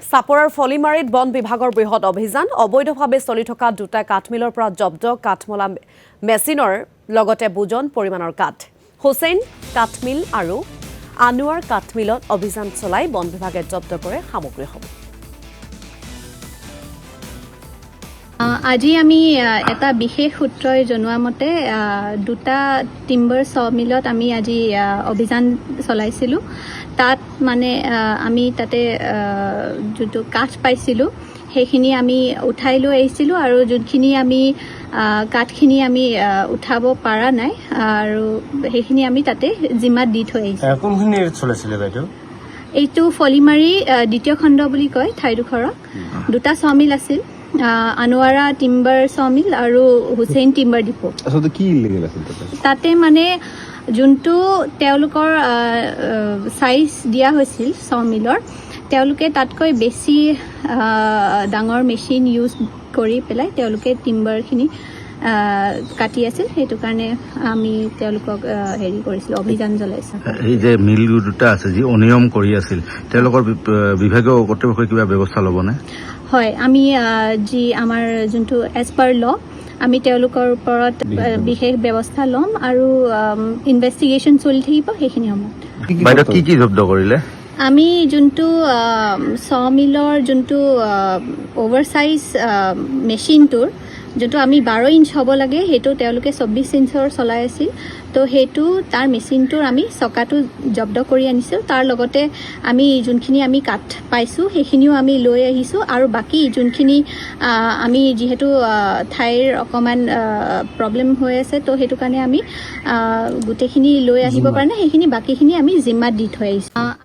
চাপৰাৰ ফলিমাৰীত বন বিভাগৰ বৃহৎ অভিযান অবৈধভাৱে চলি থকা দুটা কাঠমিলৰ পৰা জব্দ কাঠমলা মেচিনৰ লগতে বুজন পৰিমাণৰ কাঠ হুছেইন কাঠমিল আৰু আনোৱাৰ কাঠমিলত অভিযান চলাই বন বিভাগে জব্দ কৰে সামগ্ৰীসমূহ। আজি আমি এটা বিশেষ সূত্ৰই জনোৱা মতে দুটা টিম্বাৰ সমিলত আমি আজি অভিযান চলাইছিলোঁ। তাত মানে আমি তাতে যোনটো কাঠ পাইছিলোঁ সেইখিনি আমি উঠাই লৈ আহিছিলোঁ আৰু যোনখিনি আমি কাঠখিনি আমি উঠাব পৰা নাই আৰু সেইখিনি আমি তাতে জিম্মাত দি থৈ আহিছোঁ। কোনখিনি চলাইছিলে বাইদেউ? এইটো ফলিমাৰী দ্বিতীয় খণ্ড বুলি কয় ঠাইডোখৰত দুটা সমিল আছিল, আনোৱাৰা টিম্বাৰ সমিল আৰু হুছেইন টিম্বাৰ ডিপো। আচলতে কি ইলিগেল আছিল তাতে মানে যোনটো তেওঁলোকৰ সাইজ দিয়া হৈছিল সমিলৰ, তেওঁলোকে তাতকৈ বেছি ডাঙৰ মেচিন ইউজ কৰি পেলাই তেওঁলোকে টিম্বাৰখিনি কাটি আছিল। সেইটো কাৰণে আমি তেওঁলোকক হেৰি কৰিছিলোঁ, অভিযান চলাইছোঁ। এই যে মিল দুটা আছে যি অনিয়ম কৰি আছিল, তেওঁলোকৰ বিভাগীয় কৰ্তৃপক্ষই কিবা ব্যৱস্থা ল'বনে? হয়, আমি যি আমাৰ যোনটো এজ পাৰ ল আমি তেওঁলোকৰ ওপৰত বিশেষ ব্যৱস্থা ল'ম আৰু ইনভেষ্টিগেশ্যন চলি থাকিব। সেইখিনি সময়ত বাইদেউ কি জব্দ কৰিলে? আমি যোনটো সমিলৰ যোনটো অভাৰচাইজ মেচিনটোৰ যোনটো আমি 12 ইঞ্চ হ'ব লাগে সেইটো তেওঁলোকে 24 ইঞ্চৰ চলাই আছিল। তো সেইটো তাৰ মেচিনটোৰ আমি চকাটো জব্দ কৰি আনিছোঁ। তাৰ লগতে আমি যোনখিনি আমি কাঠ পাইছোঁ সেইখিনিও আমি লৈ আহিছোঁ আৰু বাকী যোনখিনি আমি যিহেতু ঠাইৰ অকণমান প্ৰব্লেম হৈ আছে, তো সেইটো কাৰণে আমি গোটেইখিনি লৈ আহিব পৰা নাই, সেইখিনি বাকীখিনি আমি জিম্মাত দি থৈ আহিছোঁ।